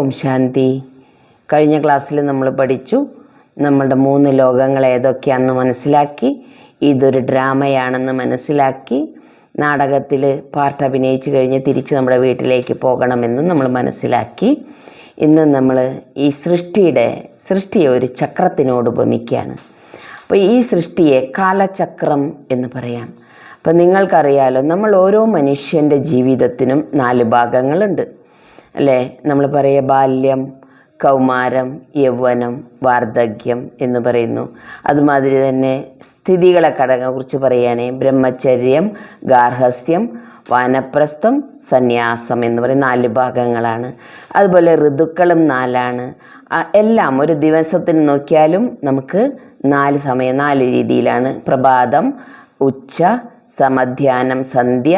ഓം ശാന്തി. കഴിഞ്ഞ ക്ലാസ്സിൽ നമ്മൾ പഠിച്ചു, നമ്മളുടെ 3 ലോകങ്ങൾ ഏതൊക്കെയാണെന്ന് മനസ്സിലാക്കി, ഇതൊരു ഡ്രാമയാണെന്ന് മനസ്സിലാക്കി, നാടകത്തിൽ പാർട്ട് അഭിനയിച്ച് കഴിഞ്ഞ് തിരിച്ച് നമ്മുടെ വീട്ടിലേക്ക് പോകണമെന്നും നമ്മൾ മനസ്സിലാക്കി. ഇന്ന് നമ്മൾ ഈ സൃഷ്ടിയെ ഒരു ചക്രത്തിനോട് ഉപമിക്കുകയാണ്. അപ്പോൾ ഈ സൃഷ്ടിയെ കാലചക്രം എന്ന് പറയാം. അപ്പം നിങ്ങൾക്കറിയാലോ, നമ്മൾ ഓരോ മനുഷ്യൻ്റെ ജീവിതത്തിനും 4 ഭാഗങ്ങളുണ്ട് അല്ലേ? നമ്മൾ പറയുക ബാല്യം, കൗമാരം, യൗവനം, വാർദ്ധക്യം എന്ന് പറയുന്നു. അതുമാതിരി തന്നെ സ്ഥിതികളെ കുറിച്ച് പറയുകയാണെങ്കിൽ ബ്രഹ്മചര്യം, ഗാർഹസ്ഥ്യം, വാനപ്രസ്ഥം, സന്യാസം എന്ന് പറയുന്ന 4 ഭാഗങ്ങളാണ്. അതുപോലെ ഋതുക്കളും 4ആണ്. എല്ലാം ഒരു ദിവസത്തിന് നോക്കിയാലും നമുക്ക് 4 സമയം 4 രീതിയിലാണ്. പ്രഭാതം, ഉച്ച, സമധ്യാനം, സന്ധ്യ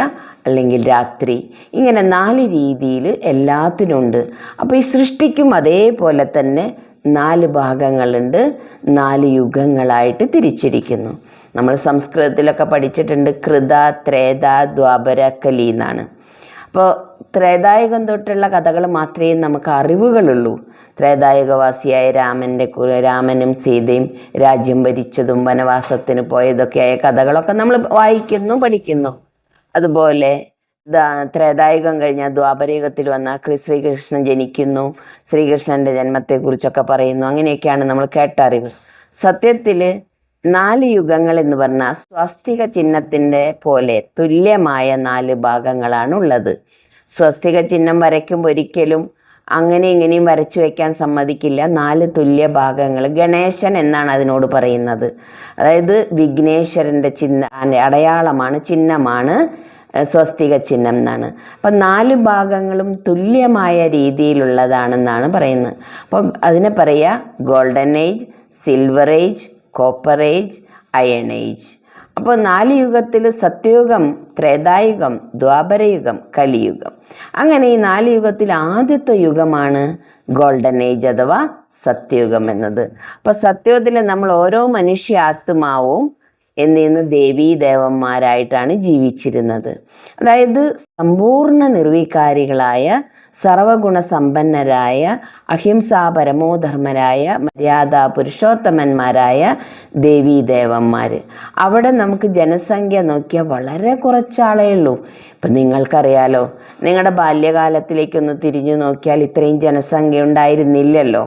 അല്ലെങ്കിൽ രാത്രി, ഇങ്ങനെ 4 രീതിയിൽ എല്ലാത്തിനുണ്ട്. അപ്പോൾ ഈ സൃഷ്ടിക്കും അതേപോലെ തന്നെ 4 ഭാഗങ്ങളുണ്ട്, 4 യുഗങ്ങളായിട്ട് തിരിച്ചിരിക്കുന്നു. നമ്മൾ സംസ്കൃതത്തിലൊക്കെ പഠിച്ചിട്ടുണ്ട്, കൃത, ത്രേത, ദ്വാപര, കലി എന്നാണ്. അപ്പോൾ ത്രേതായുഗം തൊട്ടുള്ള കഥകൾ മാത്രമേ നമുക്ക് അറിവുകളുള്ളൂ. ത്രേതായുഗവാസിയായ രാമനും സീതയും രാജ്യം ഭരിച്ചതും വനവാസത്തിന് പോയതൊക്കെയായ കഥകളൊക്കെ നമ്മൾ വായിക്കുന്നു, പഠിക്കുന്നു. അതുപോലെ ത്രേതായുഗം കഴിഞ്ഞാൽ ദ്വാപരയുഗത്തിൽ വന്ന ശ്രീകൃഷ്ണൻ ജനിക്കുന്നു, ശ്രീകൃഷ്ണൻ്റെ ജന്മത്തെക്കുറിച്ചൊക്കെ പറയുന്നു. അങ്ങനെയൊക്കെയാണ് നമ്മൾ കേട്ടറിവ്. സത്യത്തിൽ 4 യുഗങ്ങൾ എന്ന് പറഞ്ഞാൽ സ്വസ്തിക ചിഹ്നത്തിൻ്റെ പോലെ തുല്യമായ 4 ഭാഗങ്ങളാണ് ഉള്ളത്. സ്വസ്തിക ചിഹ്നം വരയ്ക്കുമ്പോൾ ഒരിക്കലും അങ്ങനെ ഇങ്ങനെയും വരച്ചു വയ്ക്കാൻ സമ്മതിക്കില്ല. 4 തുല്യ ഭാഗങ്ങൾ. ഗണേശൻ എന്നാണ് അതിനോട് പറയുന്നത്. അതായത് വിഘ്നേശ്വരൻ്റെ അടയാളമാണ്, ചിഹ്നമാണ് സ്വസ്തിക ചിഹ്നം എന്നാണ്. അപ്പം 4 ഭാഗങ്ങളും തുല്യമായ രീതിയിലുള്ളതാണെന്നാണ് പറയുന്നത്. അപ്പോൾ അതിനെ പറയുക golden age, silver age, copper age, iron age. അപ്പോൾ 4 യുഗത്തിൽ സത്യയുഗം, ത്രേതായുഗം, ദ്വാപരയുഗം, കലിയുഗം. അങ്ങനെ ഈ 4 യുഗത്തിൽ ആദ്യത്തെ യുഗമാണ് ഗോൾഡൻ ഏജ് അഥവാ സത്യയുഗം എന്നത്. അപ്പോൾ സത്യയുഗത്തിൽ നമ്മൾ ഓരോ മനുഷ്യ ആത്മാവും എന്നിന്ന് ദേവീദേവന്മാരായിട്ടാണ് ജീവിച്ചിരുന്നത്. അതായത് സമ്പൂർണ്ണ നിർവികാരികളായ, സർവഗുണസമ്പന്നരായ, അഹിംസാ പരമോധർമ്മരായ, മര്യാദ പുരുഷോത്തമന്മാരായ ദേവീദേവന്മാർ. അവിടെ നമുക്ക് ജനസംഖ്യ നോക്കിയാൽ വളരെ കുറച്ചാളേ ഉള്ളൂ. ഇപ്പം നിങ്ങൾക്കറിയാലോ, നിങ്ങളുടെ ബാല്യകാലത്തിലേക്കൊന്ന് തിരിഞ്ഞു നോക്കിയാൽ ഇത്രയും ജനസംഖ്യ ഉണ്ടായിരുന്നില്ലല്ലോ.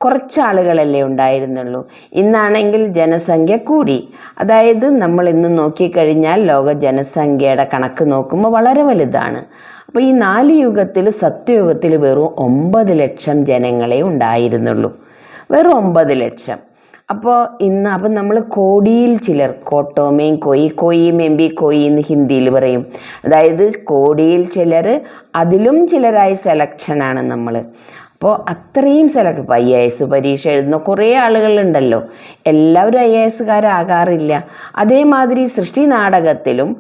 കുറച്ചാളുകളല്ലേ ഉണ്ടായിരുന്നുള്ളൂ. ഇന്നാണെങ്കിൽ ജനസംഖ്യ കൂടി. അതായത് നമ്മൾ ഇന്ന് നോക്കിക്കഴിഞ്ഞാൽ ലോക ജനസംഖ്യയുടെ കണക്ക് നോക്കുമ്പോൾ വളരെ വലുതാണ്. അപ്പോൾ ഈ 4 യുഗത്തിൽ, സത്യയുഗത്തിൽ വെറും 9 ലക്ഷം ജനങ്ങളെ ഉണ്ടായിരുന്നുള്ളൂ. വെറും 9 ലക്ഷം. അപ്പോൾ അപ്പം നമ്മൾ കോടിയിൽ ചിലർ, കോട്ടോമേം കോയി മെമ്പി കോയി എന്ന് ഹിന്ദിയിൽ പറയും. അതായത് കോടിയിൽ ചിലർ, അതിലും ചിലരായി സെലക്ഷനാണ് നമ്മൾ. അപ്പോൾ അത്രയും ഇപ്പോൾ IAS പരീക്ഷ എഴുതുന്ന കുറേ ആളുകളുണ്ടല്ലോ. എല്ലാവരും IASകാരാകാറില്ല. അതേമാതിരി സൃഷ്ടി നാടകത്തിലും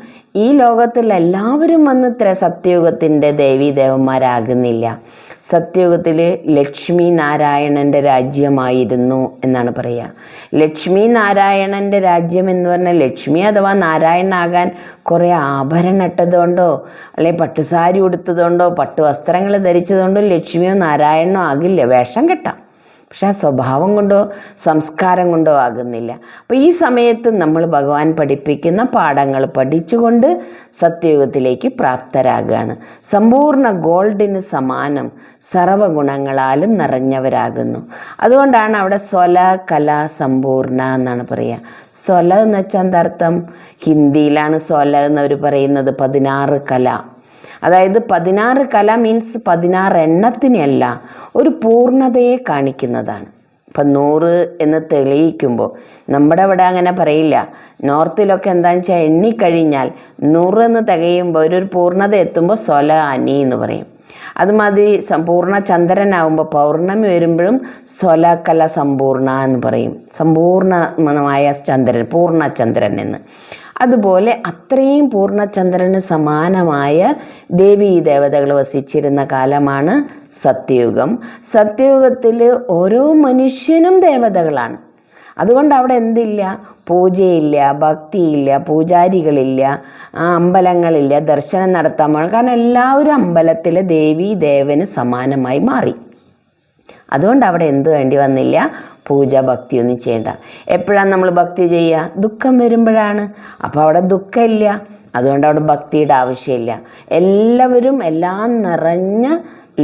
ഈ ലോകത്തുള്ള എല്ലാവരും വന്ന് സത്യയുഗത്തിൻ്റെ ദേവീദേവന്മാരാകുന്നില്ല. സത്യയുഗത്തിൽ ലക്ഷ്മി നാരായണൻ്റെ രാജ്യമായിരുന്നു എന്നാണ് പറയുക. ലക്ഷ്മി നാരായണൻ്റെ രാജ്യം എന്ന് പറഞ്ഞാൽ ലക്ഷ്മി അഥവാ നാരായണനാകാൻ കുറേ ആഭരണം ഇട്ടതുകൊണ്ടോ അല്ലെങ്കിൽ പട്ടുസാരി ഉടുത്തതുകൊണ്ടോ പട്ടുവസ്ത്രങ്ങൾ ധരിച്ചതുകൊണ്ടോ ലക്ഷ്മിയോ നാരായണനോ ആകില്ല. വേഷം കെട്ടാം, പക്ഷെ ആ സ്വഭാവം കൊണ്ടോ സംസ്കാരം കൊണ്ടോ ആകുന്നില്ല. അപ്പോൾ ഈ സമയത്ത് നമ്മൾ ഭഗവാൻ പഠിപ്പിക്കുന്ന പാഠങ്ങൾ പഠിച്ചുകൊണ്ട് സത്യയുഗത്തിലേക്ക് പ്രാപ്തരാകുകയാണ്. സമ്പൂർണ്ണ ഗോൾഡിന് സമാനം സർവഗുണങ്ങളാലും നിറഞ്ഞവരാകുന്നു. അതുകൊണ്ടാണ് അവിടെ സ്വല കല സമ്പൂർണ്ണ എന്നാണ് പറയുക. സ്വല എന്ന് വെച്ചാൽ എന്താർത്ഥം? ഹിന്ദിയിലാണ് സ്വല എന്നവർ പറയുന്നത് 16 കല. അതായത് 16 കല മീൻസ് 16 എണ്ണത്തിനല്ല, ഒരു പൂർണ്ണതയെ കാണിക്കുന്നതാണ്. ഇപ്പം 100 എന്ന് തെളിയിക്കുമ്പോൾ നമ്മുടെ ഇവിടെ അങ്ങനെ പറയില്ല. നോർത്തിലൊക്കെ എന്താണെന്ന് വെച്ചാൽ എണ്ണിക്കഴിഞ്ഞാൽ 100 എന്ന് തികയുമ്പോൾ ഒരു പൂർണ്ണത എത്തുമ്പോൾ സ്വല അനി എന്ന് പറയും. അതുമാതിരി പൂർണ്ണ ചന്ദ്രനാവുമ്പോൾ പൗർണമി വരുമ്പോഴും സ്വലകല സമ്പൂർണ്ണ എന്ന് പറയും. സമ്പൂർണമായ ചന്ദ്രൻ, പൂർണ്ണചന്ദ്രൻ എന്ന്. അതുപോലെ അത്രയും പൂർണ്ണചന്ദ്രന് സമാനമായ ദേവീ ദേവതകൾ വസിച്ചിരുന്ന കാലമാണ് സത്യയുഗം. സത്യയുഗത്തിൽ ഓരോ മനുഷ്യനും ദേവതകളാണ്. അതുകൊണ്ട് അവിടെ എന്തില്ല? പൂജയില്ല, ഭക്തിയില്ല, പൂജാരികളില്ല, അമ്പലങ്ങളില്ല, ദർശനം നടത്താൻ. കാരണം എല്ലാവരും അമ്പലത്തിലെ ദേവീ ദേവന് സമാനമായി മാറി. അതുകൊണ്ട് അവിടെ എന്ത് വേണ്ടി വന്നില്ല, പൂജ ഭക്തിയൊന്നും ചെയ്യേണ്ട. എപ്പോഴാണ് നമ്മൾ ഭക്തി ചെയ്യുക? ദുഃഖം വരുമ്പോഴാണ്. അപ്പോൾ അവിടെ ദുഃഖമില്ല, അതുകൊണ്ട് അവിടെ ഭക്തിയുടെ ആവശ്യമില്ല. എല്ലാവരും എല്ലാം നിറഞ്ഞ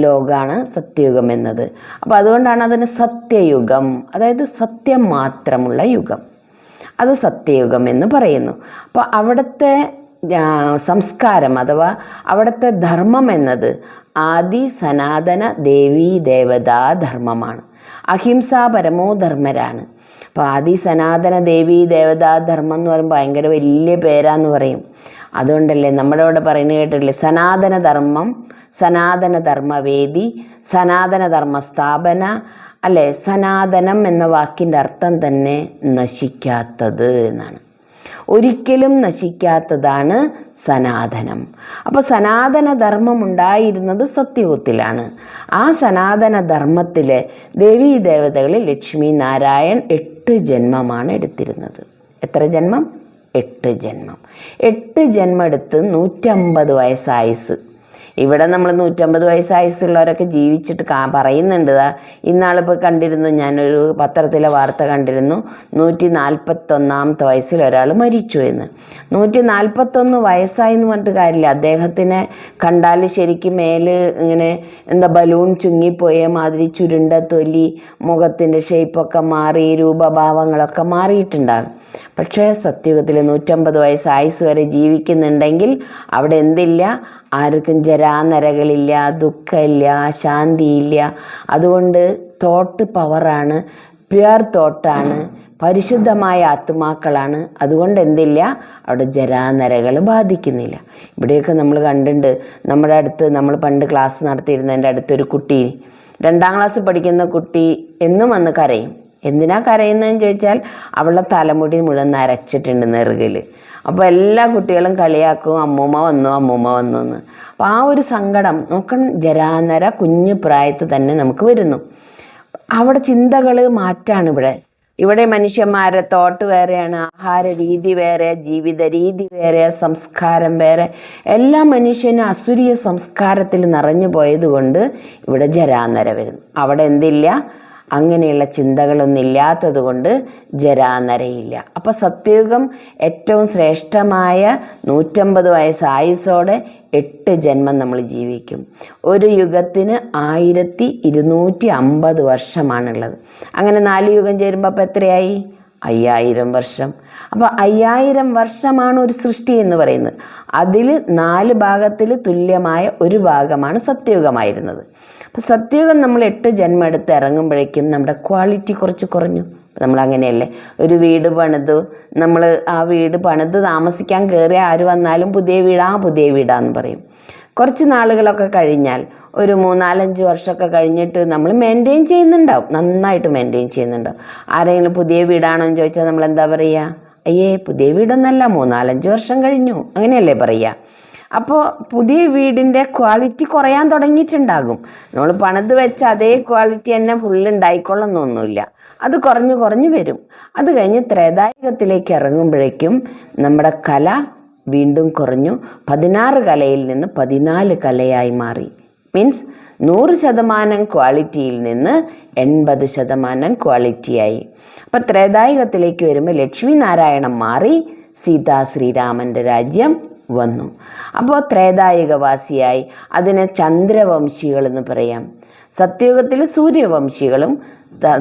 ലോകമാണ് സത്യയുഗം എന്നത്. അപ്പോൾ അതുകൊണ്ടാണ് അതിന് സത്യയുഗം, അതായത് സത്യം മാത്രമുള്ള യുഗം, അത് സത്യയുഗം എന്ന് പറയുന്നു. അപ്പോൾ അവിടുത്തെ സംസ്കാരം അഥവാ അവിടുത്തെ ധർമ്മം എന്നത് ആദി സനാതന ദേവീ ദേവതാ ധർമ്മമാണ്. അഹിംസാ പരമോധർമ്മരാണ്. അപ്പോൾ ആദി സനാതന ദേവീ ദേവതാ ധർമ്മം എന്ന് പറയുമ്പോൾ ഭയങ്കര വലിയ പേരാന്ന് പറയും. അതുകൊണ്ടല്ലേ നമ്മുടെ ഇവിടെ പറയുന്നത് കേട്ടില്ലേ, സനാതനധർമ്മം, സനാതനധർമ്മവേദി, സനാതനധർമ്മ സ്ഥാപന, അല്ലേ? സനാതനം എന്ന വാക്കിൻ്റെ അർത്ഥം തന്നെ നശിക്കാത്തത് എന്നാണ്. ഒരിക്കലും നശിക്കാത്തതാണ് സനാതനം. അപ്പോൾ സനാതനധർമ്മം ഉണ്ടായിരുന്നത് സത്യയുഗത്തിലാണ്. ആ സനാതനധർമ്മത്തിലെ ദേവീ ദേവതകളിൽ ലക്ഷ്മി നാരായൺ 8 ജന്മമാണ് എടുത്തിരുന്നത്. എത്ര ജന്മം? 8 ജന്മം. 8 ജന്മം എടുത്ത് 150 വയസ്സായുസ്. ഇവിടെ നമ്മൾ 150 വയസ്സായുസുള്ളവരൊക്കെ ജീവിച്ചിട്ട് പറയുന്നുണ്ട്. ഇന്നാളിപ്പോൾ കണ്ടിരുന്നു, ഞാനൊരു പത്രത്തിലെ വാർത്ത കണ്ടിരുന്നു, 141 വയസ്സിൽ ഒരാൾ മരിച്ചു എന്ന്. 141 വയസ്സായി എന്ന് പറഞ്ഞിട്ട് കാര്യമില്ല. അദ്ദേഹത്തിനെ കണ്ടാൽ ശരിക്കും മേല് ഇങ്ങനെ എന്താ ബലൂൺ ചുങ്ങിപ്പോയ മാതിരി ചുരുണ്ട തൊലി, മുഖത്തിൻ്റെ ഷേപ്പൊക്കെ മാറി, രൂപഭാവങ്ങളൊക്കെ മാറിയിട്ടുണ്ടാകും. പക്ഷേ സത്യയുഗത്തിൽ 150 വയസ്സ് ആയുസ് വരെ ജീവിക്കുന്നുണ്ടെങ്കിൽ അവിടെ എന്തില്ല? ആർക്കും ജരാനരകളില്ല, ദുഃഖമില്ല, ശാന്തിയില്ല. അതുകൊണ്ട് തോട്ട് പവറാണ്, പ്യുവർ തോട്ടാണ്, പരിശുദ്ധമായ ആത്മാക്കളാണ്. അതുകൊണ്ട് എന്തില്ല? അവിടെ ജരാനരകൾ ബാധിക്കുന്നില്ല. ഇവിടെയൊക്കെ നമ്മൾ കണ്ടിട്ടുണ്ട്. നമ്മുടെ അടുത്ത് നമ്മൾ പണ്ട് ക്ലാസ് നടത്തിയിരുന്നതിൻ്റെ അടുത്തൊരു കുട്ടി, 2ാം ക്ലാസ് പഠിക്കുന്ന കുട്ടി, എന്നും വന്ന് കരയും. എന്തിനാ കരയുന്നതെന്ന് ചോദിച്ചാൽ അവളുടെ തലമുടി മുഴുവൻ നരച്ചിട്ടുണ്ട് നെറുകിൽ. അപ്പോൾ എല്ലാ കുട്ടികളും കളിയാക്കും, അമ്മൂമ്മ വന്നു, അമ്മൂമ്മ വന്നു എന്ന്. അപ്പോൾ ആ ഒരു സങ്കടം നോക്കണം, ജരാനര കുഞ്ഞു പ്രായത്തിൽ തന്നെ നമുക്ക് വരുന്നു. അവിടെ ചിന്തകൾ മാറ്റാണ്. ഇവിടെ മനുഷ്യന്മാരെ തോട്ട് വേറെയാണ്, ആഹാര രീതി വേറെ, ജീവിത രീതി വേറെ, സംസ്കാരം വേറെ. എല്ലാ മനുഷ്യനും അസുരീയ സംസ്കാരത്തിൽ നിറഞ്ഞു പോയതുകൊണ്ട് ഇവിടെ ജരാനര വരുന്നു. അവിടെ എന്തില്ല? അങ്ങനെയുള്ള ചിന്തകളൊന്നും ഇല്ലാത്തത് കൊണ്ട് ജരാനരയില്ല. അപ്പോൾ സത്യയുഗം ഏറ്റവും ശ്രേഷ്ഠമായ 150 വയസ്സ് ആയുസ്സോടെ 8 ജന്മം നമ്മൾ ജീവിക്കും. ഒരു യുഗത്തിന് 1250 വർഷമാണുള്ളത്. അങ്ങനെ 4 യുഗം ചേരുമ്പോൾ അപ്പോൾ എത്രയായി? 5000 വർഷം. അപ്പോൾ 5000 വർഷമാണ് ഒരു സൃഷ്ടി എന്ന് പറയുന്നത്. അതിൽ 4 ഭാഗത്തിൽ തുല്യമായ ഒരു ഭാഗമാണ് സത്യയുഗമായിരുന്നത്. അപ്പോൾ സത്യയുഗം നമ്മൾ 8 ജന്മം എടുത്ത് ഇറങ്ങുമ്പോഴേക്കും നമ്മുടെ ക്വാളിറ്റി കുറച്ച് കുറഞ്ഞു. നമ്മളങ്ങനെയല്ലേ, ഒരു വീട് പണിതു, നമ്മൾ ആ വീട് പണിത് താമസിക്കാൻ കയറിയ ആര് വന്നാലും പുതിയ വീടാന്ന് പറയും. കുറച്ച് നാളുകളൊക്കെ കഴിഞ്ഞാൽ, ഒരു 3-4-5 വർഷമൊക്കെ കഴിഞ്ഞിട്ട് നമ്മൾ മെയിൻറ്റെയിൻ ചെയ്യുന്നുണ്ടാവും, നന്നായിട്ട് മെയിൻറ്റെയിൻ ചെയ്യുന്നുണ്ടാവും. ആരെങ്കിലും പുതിയ വീടാണോ എന്ന് ചോദിച്ചാൽ നമ്മൾ എന്താ പറയുക? അയ്യേ പുതിയ വീടൊന്നല്ല, 3-4-5 വർഷം കഴിഞ്ഞു, അങ്ങനെയല്ലേ പറയുക. അപ്പോൾ പുതിയ വീടിൻ്റെ ക്വാളിറ്റി കുറയാൻ തുടങ്ങിയിട്ടുണ്ടാകും. നമ്മൾ പണിത് വെച്ച അതേ ക്വാളിറ്റി തന്നെ ഉണ്ടായിക്കൊള്ളുന്നൊന്നുമില്ല, അത് കുറഞ്ഞു വരും. അത് കഴിഞ്ഞ് ത്രേതായുഗത്തിലേക്ക് ഇറങ്ങുമ്പോഴേക്കും നമ്മുടെ കല വീണ്ടും കുറഞ്ഞു. 16 കലയിൽ നിന്ന് 14 കലയായി മാറി. മീൻസ് 100% ക്വാളിറ്റിയിൽ നിന്ന് 80% ക്വാളിറ്റിയായി. അപ്പം ത്രേതായുഗത്തിലേക്ക് വരുമ്പോൾ ലക്ഷ്മി നാരായണൻ മാറി, സീതാ ശ്രീരാമൻ്റെ രാജ്യം വന്നു. അപ്പോൾ ത്രേതായുഗവാസിയായി. അതിനെ ചന്ദ്രവംശികൾ എന്ന് പറയാം. സത്യയുഗത്തിൽ സൂര്യവംശികളും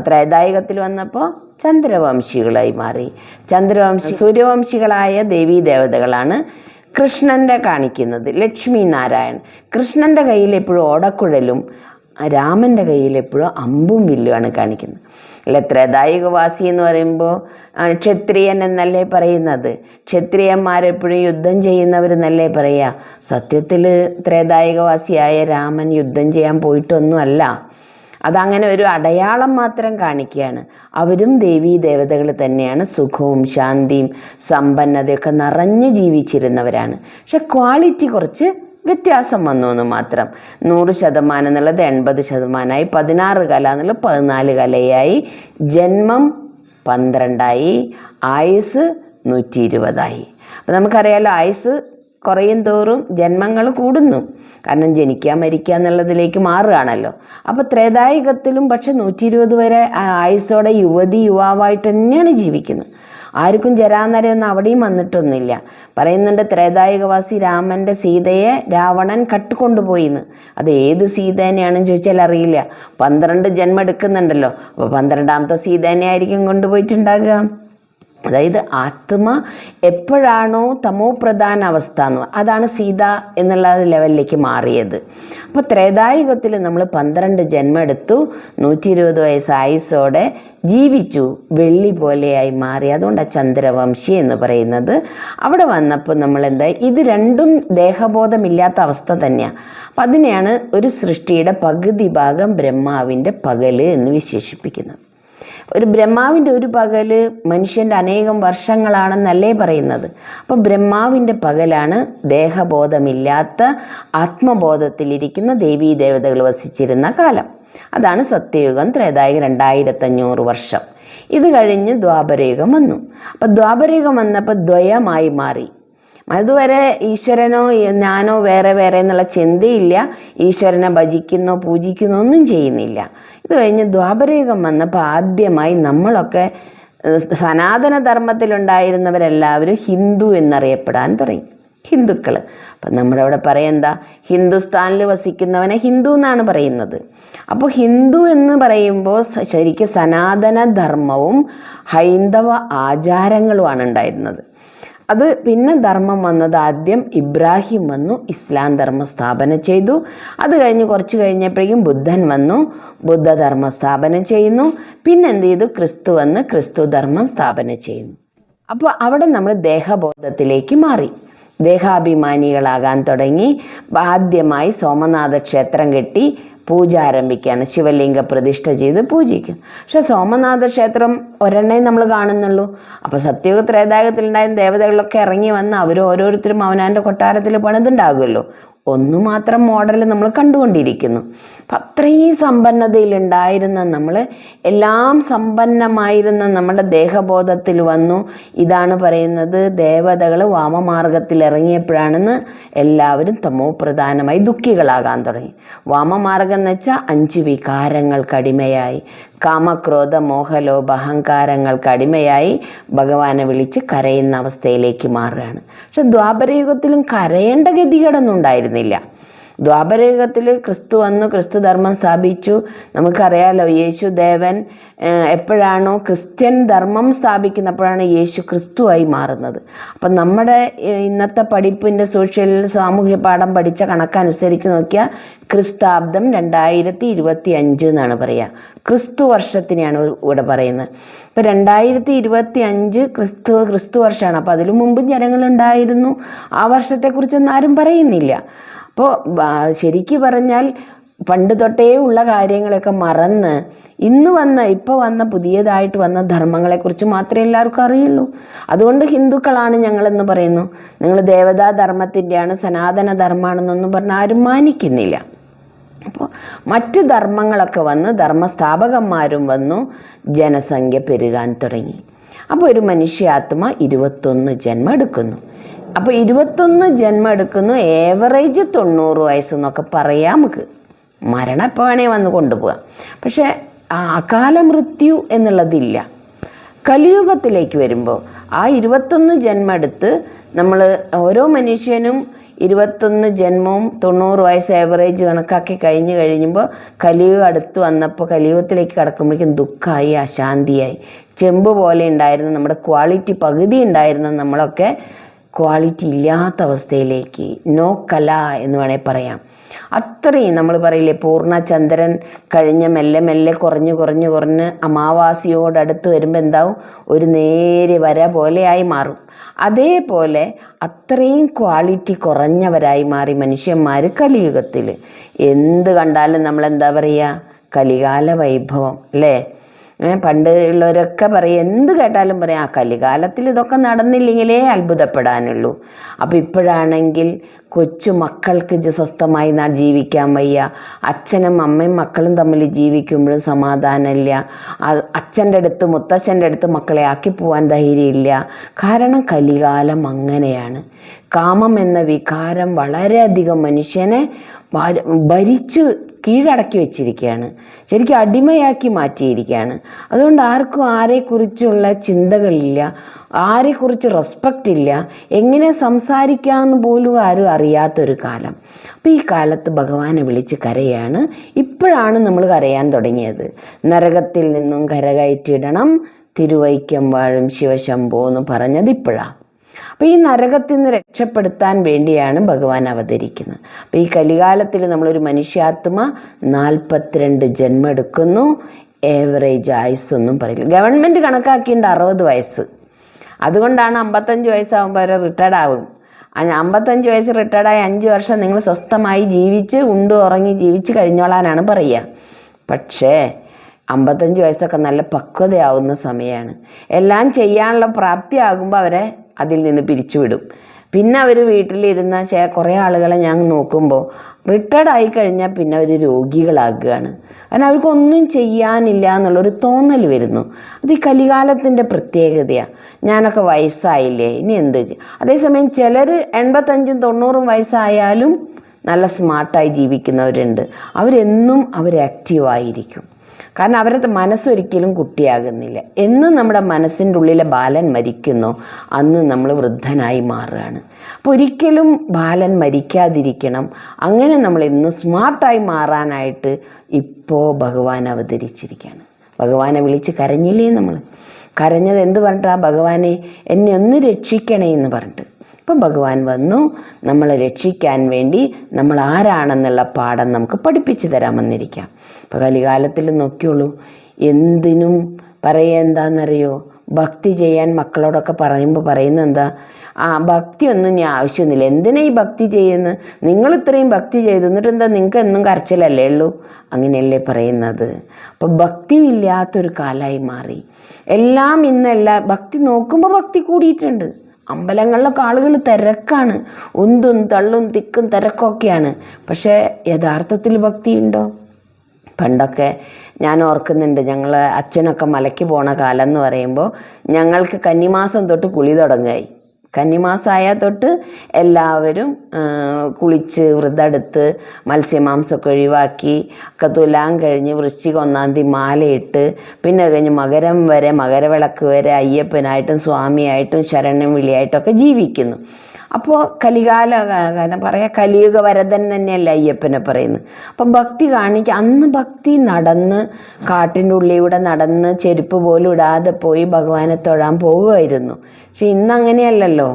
ത്രേതായുഗത്തിൽ വന്നപ്പോൾ ചന്ദ്രവംശികളായി മാറി. സൂര്യവംശികളായ ദേവീ ദേവതകളാണ് കൃഷ്ണൻ്റെ കാണിക്കുന്നത്. ലക്ഷ്മി നാരായൺ കൃഷ്ണൻ്റെ കയ്യിൽ എപ്പോഴും ഓടക്കുഴലും രാമൻ്റെ കയ്യിൽ എപ്പോഴും അമ്പും വില്ലുമാണ് കാണിക്കുന്നത്. അല്ലെ, ത്രേതായുഗവാസി എന്ന് പറയുമ്പോൾ ക്ഷത്രിയൻ എന്നല്ലേ പറയുന്നത്. ക്ഷത്രിയന്മാരെപ്പോഴും യുദ്ധം ചെയ്യുന്നവരെന്നല്ലേ പറയുക. സത്യത്തിൽ ത്രേതായുഗവാസിയായ രാമൻ യുദ്ധം ചെയ്യാൻ പോയിട്ടൊന്നുമല്ല, അതങ്ങനെ ഒരു അടയാളം മാത്രം കാണിക്കുകയാണ്. അവരും ദേവീ ദേവതകൾ തന്നെയാണ്. സുഖവും ശാന്തിയും സമ്പന്നതയൊക്കെ നിറഞ്ഞ് ജീവിച്ചിരുന്നവരാണ്. പക്ഷെ ക്വാളിറ്റി കുറച്ച് വ്യത്യാസം വന്നു എന്ന് മാത്രം. 100% എന്നുള്ളത് 80%ആയി, 16 കല എന്നുള്ളത് 14 കലയായി, ജന്മം 12ആയി, ആയുസ് 120ആയി. അപ്പം നമുക്കറിയാലോ, ആയുസ് കുറയും തോറും ജന്മങ്ങൾ കൂടുന്നു. കാരണം ജനിക്കുക മരിക്കുക എന്നുള്ളതിലേക്ക് മാറുകയാണല്ലോ. അപ്പോൾ ത്രേതായുഗത്തിലും പക്ഷെ 120 വരെ ആയുസ്സോടെ യുവാവായിട്ട് തന്നെയാണ് ജീവിക്കുന്നത്. ആർക്കും ജരാനരയൊന്നും അവിടെയും വന്നിട്ടൊന്നുമില്ല. പറയുന്നുണ്ട് ത്രേതായുഗവാസി രാമൻ്റെ സീതയെ രാവണൻ കട്ടുകൊണ്ടുപോയിന്ന്. അത് ഏത് സീതേനെയാണെന്ന് ചോദിച്ചാൽ അറിയില്ല. 12 ജന്മം എടുക്കുന്നുണ്ടല്ലോ. അപ്പോൾ 12ാമത്തെ സീതേനെ ആയിരിക്കും കൊണ്ടുപോയിട്ടുണ്ടാകുക. അതായത് ആത്മ എപ്പോഴാണോ തമോ പ്രധാന അവസ്ഥ അതാണ് സീത എന്നുള്ള ലെവലിലേക്ക് മാറിയത്. അപ്പോൾ ത്രേതായുഗത്തിൽ നമ്മൾ 12 ജന്മം എടുത്തു, 120 വയസ്സ് ആയുസ്സോടെ ജീവിച്ചു, വെള്ളി പോലെയായി മാറി. അതുകൊണ്ടാണ് ചന്ദ്രവംശി എന്ന് പറയുന്നത്. അവിടെ വന്നപ്പോൾ നമ്മൾ എന്താ, ഇത് രണ്ടും ദേഹബോധമില്ലാത്ത അവസ്ഥ തന്നെയാണ്. അപ്പം അതിനെയാണ് ഒരു സൃഷ്ടിയുടെ പകുതി ഭാഗം ബ്രഹ്മാവിൻ്റെ പകല് എന്ന് വിശേഷിപ്പിക്കുന്നത്. ഒരു ബ്രഹ്മാവിൻ്റെ ഒരു പകല് മനുഷ്യൻ്റെ അനേകം വർഷങ്ങളാണെന്നല്ലേ പറയുന്നത്. അപ്പം ബ്രഹ്മാവിൻ്റെ പകലാണ് ദേഹബോധമില്ലാത്ത ആത്മബോധത്തിലിരിക്കുന്ന ദേവീ ദേവതകൾ വസിച്ചിരുന്ന കാലം. അതാണ് സത്യയുഗം. ത്രേതായുഗം 2500 വർഷം. ഇത് കഴിഞ്ഞ് ദ്വാപരയുഗം വന്നു. അപ്പം ദ്വാപരയുഗം വന്നപ്പോൾ ദ്വയമായി മാറി. അതുവരെ ഈശ്വരനോ ഞാനോ വേറെ വേറെ എന്നുള്ള ചിന്തയില്ല. ഈശ്വരനെ ഭജിക്കുന്നോ പൂജിക്കുന്നോ ഒന്നും ചെയ്യുന്നില്ല. ഇത് കഴിഞ്ഞ് ദ്വാപരയുഗം വന്നപ്പോൾ ആദ്യമായി നമ്മളൊക്കെ സനാതന ധർമ്മത്തിലുണ്ടായിരുന്നവരെല്ലാവരും ഹിന്ദു എന്നറിയപ്പെടാൻ തുടങ്ങി. ഹിന്ദുക്കൾ. അപ്പം നമ്മുടെ അവിടെ എന്താ, ഹിന്ദുസ്ഥാനിൽ വസിക്കുന്നവനെ ഹിന്ദു എന്നാണ് പറയുന്നത്. അപ്പോൾ ഹിന്ദു എന്ന് പറയുമ്പോൾ ശരിക്കും സനാതന ധർമ്മവും ഹൈന്ദവ ആചാരങ്ങളുമാണ് ഉണ്ടായിരുന്നത്. അത് പിന്നെ ധർമ്മം വന്നത് ആദ്യം ഇബ്രാഹിം വന്നു, ഇസ്ലാം ധർമ്മം സ്ഥാപനം ചെയ്തു. അത് കഴിഞ്ഞ് കുറച്ച് കഴിഞ്ഞപ്പോഴേക്കും ബുദ്ധൻ വന്നു, ബുദ്ധധർമ്മം സ്ഥാപനം ചെയ്യുന്നു. പിന്നെ എന്ത് ചെയ്തു, ക്രിസ്തു വന്ന് ക്രിസ്തു ധർമ്മം സ്ഥാപനം ചെയ്യുന്നു. അപ്പോൾ അവിടെ നമ്മൾ ദേഹബോധത്തിലേക്ക് മാറി, ദേഹാഭിമാനികളാകാൻ തുടങ്ങി. ആദ്യമായി സോമനാഥ ക്ഷേത്രം കെട്ടി പൂജ ആരംഭിക്കുകയാണ്. ശിവലിംഗ പ്രതിഷ്ഠ ചെയ്ത് പൂജിക്കും. പക്ഷെ സോമനാഥ ക്ഷേത്രം ഒരെണ്ണേ നമ്മൾ കാണുന്നുള്ളൂ. അപ്പോൾ സത്യയുഗ ത്രേതായുഗത്തിലുണ്ടായ ദേവതകളൊക്കെ ഇറങ്ങി വന്ന് അവർ ഓരോരുത്തരും അവനവൻ്റെ കൊട്ടാരത്തിൽ പണിതുണ്ടാകുമല്ലോ. ഒന്നു മാത്രം മോഡൽ നമ്മൾ കണ്ടുകൊണ്ടിരിക്കുന്നു. അപ്പം അത്രയും സമ്പന്നതയിലുണ്ടായിരുന്ന നമ്മൾ, എല്ലാം സമ്പന്നമായിരുന്ന നമ്മുടെ ദേഹബോധത്തിൽ വന്നു. ഇതാണ് പറയുന്നത്, ദേവതകൾ വാമമാർഗത്തിൽ ഇറങ്ങിയപ്പോഴാണെന്ന് എല്ലാവരും തമോ പ്രധാനമായി ദുഃഖികളാകാൻ തുടങ്ങി. വാമമാർഗം എന്ന് വെച്ചാൽ 5 വികാരങ്ങൾക്ക് അടിമയായി, കാമക്രോധ മോഹലോഭ അഹങ്കാരങ്ങൾക്ക് അടിമയായി ഭഗവാനെ വിളിച്ച് കരയുന്ന അവസ്ഥയിലേക്ക് മാറുകയാണ്. പക്ഷെ ദ്വാപരയുഗത്തിലും കരയേണ്ട ഗതികേടൊന്നും ഉണ്ടായിരുന്നില്ല. ദ്വാപരയുഗത്തിൽ ക്രിസ്തു വന്നു, ക്രിസ്തു ധർമ്മം സ്ഥാപിച്ചു. നമുക്കറിയാലോ, യേശുദേവൻ എപ്പോഴാണോ ക്രിസ്ത്യൻ ധർമ്മം സ്ഥാപിക്കുന്നപ്പോഴാണ് യേശു ക്രിസ്തുവായി മാറുന്നത്. അപ്പം നമ്മുടെ ഇന്നത്തെ പഠിപ്പിൻ്റെ സാമൂഹ്യ പാഠം പഠിച്ച കണക്കനുസരിച്ച് നോക്കിയാൽ ക്രിസ്താബ്ദം 2025 എന്നാണ് പറയുക. ക്രിസ്തു വർഷത്തിനെയാണ് ഇവിടെ പറയുന്നത്. ഇപ്പം 2025 ക്രിസ്തു വർഷമാണ്. അപ്പോൾ അതിനു മുമ്പും ജനങ്ങളുണ്ടായിരുന്നു. ആ വർഷത്തെക്കുറിച്ചൊന്നും ആരും പറയുന്നില്ല. അപ്പോൾ ശരിക്ക് പറഞ്ഞാൽ പണ്ട് തൊട്ടേ ഉള്ള കാര്യങ്ങളൊക്കെ മറന്ന് ഇപ്പോൾ വന്ന പുതിയതായിട്ട് വന്ന ധർമ്മങ്ങളെക്കുറിച്ച് മാത്രമേ എല്ലാവർക്കും അറിയുള്ളൂ. അതുകൊണ്ട് ഹിന്ദുക്കളാണ് ഞങ്ങളെന്ന് പറയുന്നു. നിങ്ങൾ ദേവതാ ധർമ്മത്തിൻ്റെയാണ്, സനാതന ധർമ്മമാണെന്നൊന്നും പറഞ്ഞാൽ ആരും മാനിക്കുന്നില്ല. അപ്പോൾ മറ്റ് ധർമ്മങ്ങളൊക്കെ വന്ന് ധർമ്മസ്ഥാപകന്മാരും വന്നു, ജനസംഖ്യ പെരുകാൻ തുടങ്ങി. അപ്പോൾ ഒരു മനുഷ്യാത്മ 21 ജന്മം എടുക്കുന്നു. അപ്പോൾ 21 ജന്മം എടുക്കുന്നു. ഏവറേജ് 90 വയസ്സെന്നൊക്കെ പറയാം. നമുക്ക് മരണം എപ്പോൾ വേണേ വന്ന് കൊണ്ടുപോകാം. പക്ഷേ അകാല മൃത്യു എന്നുള്ളതില്ല. കലിയുഗത്തിലേക്ക് വരുമ്പോൾ ആ 21 ജന്മം എടുത്ത് നമ്മൾ ഓരോ മനുഷ്യനും 21 ജന്മവും 90 വയസ്സ് ഏവറേജ് കണക്കാക്കി കഴിയുമ്പോൾ കലിയുഗം അടുത്ത് വന്നപ്പോൾ കലിയുഗത്തിലേക്ക് കടക്കുമ്പോഴേക്കും ദുഃഖമായി, അശാന്തിയായി. ചെമ്പ് പോലെ ഉണ്ടായിരുന്ന നമ്മുടെ ക്വാളിറ്റി പകുതി ഉണ്ടായിരുന്ന നമ്മളൊക്കെ ക്വാളിറ്റി ഇല്ലാത്ത അവസ്ഥയിലേക്ക്, നോ കല എന്ന് വേണേൽ പറയാം. അത്രയും നമ്മൾ പറയില്ലേ, പൂർണ്ണചന്ദ്രൻ കഴിഞ്ഞ മെല്ലെ മെല്ലെ കുറഞ്ഞ് അമാവാസിയോടടുത്ത് വരുമ്പോൾ എന്താവും, ഒരു നേരെ വര പോലെയായി മാറും. അതേപോലെ അത്രയും ക്വാളിറ്റി കുറഞ്ഞവരായി മാറി മനുഷ്യന്മാർ കലിയുഗത്തിൽ. എന്ത് കണ്ടാലും നമ്മളെന്താ പറയുക, കലികാല വൈഭവം അല്ലേ. പണ്ട് ഉള്ളവരൊക്കെ പറയും, എന്ത് കേട്ടാലും പറയും, ആ കലികാലത്തിൽ ഇതൊക്കെ നടന്നില്ലെങ്കിലേ അത്ഭുതപ്പെടാനുള്ളൂ. അപ്പോൾ ഇപ്പോഴാണെങ്കിൽ കൊച്ചു മക്കൾക്ക് സ്വസ്ഥമായി ജീവിക്കാൻ വയ്യ. അച്ഛനും അമ്മയും മക്കളും തമ്മിൽ ജീവിക്കുമ്പോഴും സമാധാനമില്ല. അച്ഛൻ്റെ അടുത്ത് മുത്തച്ഛൻ്റെ അടുത്ത് മക്കളെ ആക്കി പോകാൻ ധൈര്യമില്ല. കാരണം കലികാലം അങ്ങനെയാണ്. കാമം എന്ന വികാരം വളരെയധികം മനുഷ്യനെ ഭരിച്ച് കീഴടക്കി വെച്ചിരിക്കുകയാണ്, ശരിക്കും അടിമയാക്കി മാറ്റിയിരിക്കുകയാണ്. അതുകൊണ്ട് ആർക്കും ആരെക്കുറിച്ചുള്ള ചിന്തകളില്ല, ആരെക്കുറിച്ച് റെസ്പെക്റ്റ് ഇല്ല, എങ്ങനെ സംസാരിക്കാമെന്ന് പോലും ആരും അറിയാത്തൊരു കാലം. അപ്പോൾ ഈ കാലത്ത് ഭഗവാനെ വിളിച്ച് കരയാണ്. ഇപ്പോഴാണ് നമ്മൾ കരയാൻ തുടങ്ങിയത്. നരകത്തിൽ നിന്നും കരകയറ്റിയിടണം, തിരുവൈക്കം വാഴും ശിവശംഭോ എന്ന് പറഞ്ഞത് ഇപ്പോഴാണ്. അപ്പോൾ ഈ നരകത്തിൽ നിന്ന് രക്ഷപ്പെടുത്താൻ വേണ്ടിയാണ് ഭഗവാൻ അവതരിക്കുന്നത്. അപ്പോൾ ഈ കലികാലത്തിൽ നമ്മളൊരു മനുഷ്യാത്മ 42 ജന്മം എടുക്കുന്നു. ഏവറേജ് ആയുസ്സൊന്നും പറയില്ല. ഗവൺമെൻറ് കണക്കാക്കിയിട്ട് 60 വയസ്സ്. അതുകൊണ്ടാണ് 55 വയസ്സാകുമ്പോൾ വരെ റിട്ടയർഡ് ആവും. 55 വയസ്സ് റിട്ടയർഡായി 5 വർഷം നിങ്ങൾ സ്വസ്ഥമായി ജീവിച്ച് ഉണ്ടു ഉറങ്ങി ജീവിച്ച് കഴിഞ്ഞോളാനാണ് പറയുക. പക്ഷേ 55 വയസ്സൊക്കെ നല്ല പക്വതയാവുന്ന സമയമാണ്. എല്ലാം ചെയ്യാനുള്ള പ്രാപ്തി ആകുമ്പോൾ അവരെ അതിൽ നിന്ന് പിരിച്ചുവിടും. പിന്നെ അവർ വീട്ടിലിരുന്ന കുറേ ആളുകളെ ഞാൻ നോക്കുമ്പോൾ റിട്ടയർഡ് ആയി കഴിഞ്ഞാൽ പിന്നെ അവർ രോഗികളാകുകയാണ്. കാരണം അവർക്കൊന്നും ചെയ്യാനില്ല എന്നുള്ളൊരു തോന്നൽ വരുന്നു. അത് ഈ കലികാലത്തിൻ്റെ പ്രത്യേകതയാണ്. ഞാനൊക്കെ വയസ്സായില്ലേ, ഇനി എന്ത് ചെയ്യും? അതേസമയം ചിലർ 85ഉം 90ഉം വയസ്സായാലും നല്ല സ്മാർട്ടായി ജീവിക്കുന്നവരുണ്ട്. അവരെന്നും ആക്റ്റീവായിരിക്കും. കാരണം അവരുടെ മനസ്സൊരിക്കലും കുട്ടിയാകുന്നില്ല. എന്ന് നമ്മുടെ മനസ്സിൻ്റെ ഉള്ളിലെ ബാലൻ മരിക്കുന്നോ അന്ന് നമ്മൾ വൃദ്ധനായി മാറുകയാണ്. അപ്പോൾ ഒരിക്കലും ബാലൻ മരിക്കാതിരിക്കണം. അങ്ങനെ നമ്മൾ ഇന്ന് സ്മാർട്ടായി മാറാനായിട്ട് ഇപ്പോൾ ഭഗവാൻ അവതരിച്ചിരിക്കുകയാണ്. ഭഗവാനെ വിളിച്ച് കരഞ്ഞില്ലേ നമ്മൾ? കരഞ്ഞത് എന്ത് പറഞ്ഞിട്ടാ? ഭഗവാനെ എന്നെ ഒന്ന് രക്ഷിക്കണേ എന്ന് പറഞ്ഞിട്ട്. ഇപ്പം ഭഗവാൻ വന്നു നമ്മളെ രക്ഷിക്കാൻ വേണ്ടി. നമ്മൾ ആരാണെന്നുള്ള പാഠം നമുക്ക് പഠിപ്പിച്ചു തരാൻ വന്നിരിക്കാം. ഇപ്പോൾ കലികാലത്തിൽ നോക്കിയോളൂ, എന്തിനും പറയുക എന്താണെന്നറിയോ? ഭക്തി ചെയ്യാൻ മക്കളോടൊക്കെ പറയുമ്പോൾ പറയുന്നത് എന്താ? ഭക്തിയൊന്നും ഞാൻ ആവശ്യമൊന്നുമില്ല, എന്തിനാ ഈ ഭക്തി ചെയ്യുന്നത്? നിങ്ങൾ ഇത്രയും ഭക്തി ചെയ്തു എന്നിട്ട് എന്താ നിങ്ങൾക്ക് എന്നും കരച്ചിലല്ലേ ഉള്ളൂ? അങ്ങനെയല്ലേ പറയുന്നത്. അപ്പോൾ ഭക്തി ഇല്ലാത്തൊരു കാലമായി മാറി. എല്ലാം ഇന്നെല്ലാം ഭക്തി നോക്കുമ്പോൾ ഭക്തി കൂടിയിട്ടുണ്ട്. അമ്പലങ്ങളിലൊക്കെ ആളുകൾ തിരക്കാണ്, ഉന്തും തള്ളും തിക്കും തിരക്കൊക്കെയാണ്. പക്ഷേ യഥാർത്ഥത്തിൽ ഭക്തിയുണ്ടോ? പണ്ടൊക്കെ ഞാൻ ഓർക്കുന്നുണ്ട്, ഞങ്ങൾ അച്ഛനൊക്കെ മലയ്ക്ക് പോണ കാലം എന്ന് പറയുമ്പോൾ ഞങ്ങൾക്ക് കന്നിമാസം തൊട്ട് കുളി തുടങ്ങായി. കന്നിമാസമായ തൊട്ട് എല്ലാവരും കുളിച്ച് വ്രതെടുത്ത് മത്സ്യമാംസമൊക്കെ ഒഴിവാക്കി ഒക്കെ തുലാം കഴിഞ്ഞ് വൃശ്ചിക 1-ാം തീയതി മാലയിട്ട് പിന്നെ കഴിഞ്ഞ് മകരം വരെ മകരവിളക്ക് വരെ അയ്യപ്പനായിട്ടും സ്വാമിയായിട്ടും ശരണം വിളിയായിട്ടൊക്കെ ജീവിക്കുന്നു. അപ്പോൾ പറയാം കലിയുഗ വരദൻ തന്നെയല്ല അയ്യപ്പനെ പറയുന്നത്. അപ്പം ഭക്തി കാണിക്കുക. അന്ന് ഭക്തി നടന്ന് കാട്ടിൻ്റെ ഉള്ളിലൂടെ നടന്ന് ചെരുപ്പ് പോലും ഇടാതെ പോയി ഭഗവാനെ തൊഴാൻ പോകുമായിരുന്നു. പക്ഷെ ഇന്നങ്ങനെയല്ലല്ലോ.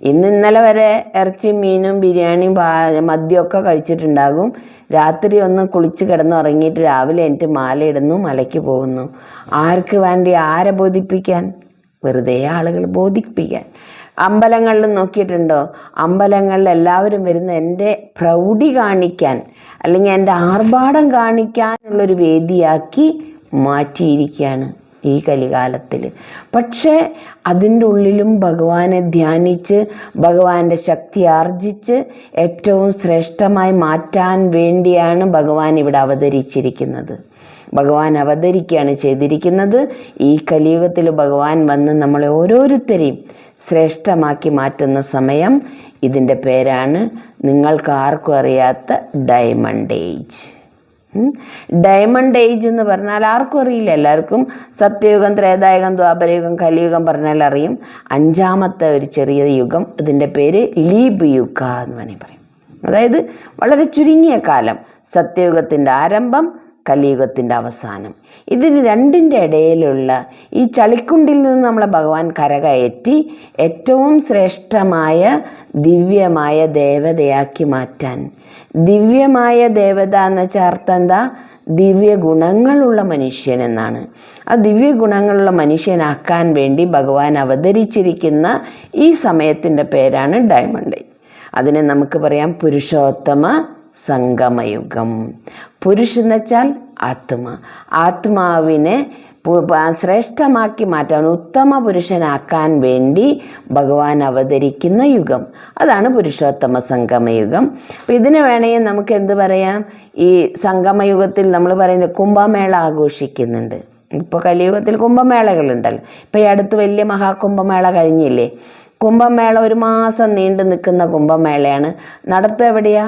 ഇന്നലെ വരെ ഇറച്ചിയും മീനും ബിരിയാണിയും മദ്യമൊക്കെ കഴിച്ചിട്ടുണ്ടാകും. രാത്രി ഒന്ന് കുളിച്ച് കിടന്നുറങ്ങിയിട്ട് രാവിലെ എനിക്ക് മാല ഇടുന്നു, മലയ്ക്ക് പോകുന്നു. ആർക്ക് വേണ്ടി? ആരെ ബോധിപ്പിക്കാൻ? വെറുതെ ആളുകൾ ബോധിപ്പിക്കാൻ. അമ്പലങ്ങളിൽ നോക്കിയിട്ടുണ്ടോ? അമ്പലങ്ങളിൽ എല്ലാവരും വരുന്ന എൻ്റെ പ്രൗഢി കാണിക്കാൻ അല്ലെങ്കിൽ എൻ്റെ ആർഭാടം കാണിക്കാനുള്ളൊരു വേദിയാക്കി മാറ്റിയിരിക്കുകയാണ് ഈ കലികാലത്തിൽ. പക്ഷേ അതിൻ്റെ ഉള്ളിലും ഭഗവാനെ ധ്യാനിച്ച് ഭഗവാന്റെ ശക്തി ആർജിച്ച് ഏറ്റവും ശ്രേഷ്ഠമായി മാറ്റാൻ വേണ്ടിയാണ് ഭഗവാൻ ഇവിടെ അവതരിച്ചിരിക്കുന്നത്. ഭഗവാൻ അവതരിക്കുകയാണ് ചെയ്തിരിക്കുന്നത്. ഈ കലിയുഗത്തിൽ ഭഗവാൻ വന്ന് നമ്മളെ ഓരോരുത്തരെയും ശ്രേഷ്ഠമാക്കി മാറ്റുന്ന സമയം. ഇതിൻ്റെ പേരാണ് നിങ്ങൾക്ക് ആർക്കും അറിയാത്ത ഡയമണ്ട് ഏജ്. ഡയമണ്ട് ഏജ് എന്ന് പറഞ്ഞാൽ ആർക്കും അറിയില്ല. എല്ലാവർക്കും സത്യയുഗം, ത്രേതായുഗം, ദ്വാപരയുഗം, കലിയുഗം പറഞ്ഞാൽ അറിയും. 5ാമത്തെ ഒരു ചെറിയ യുഗം, ഇതിൻ്റെ പേര് ലീപ് യുഗ എന്ന് വേണമെങ്കിൽ പറയും. അതായത് വളരെ ചുരുങ്ങിയ കാലം, സത്യയുഗത്തിൻ്റെ ആരംഭം, കലിയുഗത്തിൻ്റെ അവസാനം. ഇതിന് രണ്ടിൻ്റെ ഇടയിലുള്ള ഈ ചളിക്കുണ്ടിൽ നിന്ന് നമ്മളെ ഭഗവാൻ കരകയറ്റി ഏറ്റവും ശ്രേഷ്ഠമായ ദിവ്യമായ ദേവതയാക്കി മാറ്റാൻ. ദിവ്യമായ ദേവത എന്ന് വെച്ചാൽ അർത്ഥം എന്താ? ദിവ്യ ഗുണങ്ങളുള്ള മനുഷ്യൻ എന്നാണ്. ആ ദിവ്യ ഗുണങ്ങളുള്ള മനുഷ്യനാക്കാൻ വേണ്ടി ഭഗവാൻ അവതരിച്ചിരിക്കുന്ന ഈ സമയത്തിൻ്റെ പേരാണ് ഡയമണ്ട്. അതിനെ നമുക്ക് പറയാം പുരുഷോത്തമ സംഗമയുഗം. പുരുഷൻ എന്ന് വെച്ചാൽ ആത്മാവിനെ ശ്രേഷ്ഠമാക്കി മാറ്റാൻ, ഉത്തമ പുരുഷനാക്കാൻ വേണ്ടി ഭഗവാൻ അവതരിക്കുന്ന യുഗം. അതാണ് പുരുഷോത്തമ സംഗമയുഗം. അപ്പം ഇതിന് വേണമെങ്കിൽ നമുക്ക് എന്ത് പറയാം, ഈ സംഗമയുഗത്തിൽ നമ്മൾ പറയുന്നത് കുംഭമേള ആഘോഷിക്കുന്നുണ്ട്. ഇപ്പോൾ കലിയുഗത്തിൽ കുംഭമേളകളുണ്ടല്ലോ. ഇപ്പം ഈ അടുത്ത് വലിയ മഹാകുംഭമേള കഴിഞ്ഞില്ലേ. കുംഭമേള 1 മാസം നീണ്ടു നിൽക്കുന്ന കുംഭമേളയാണ്. നടത്തുക എവിടെയാ?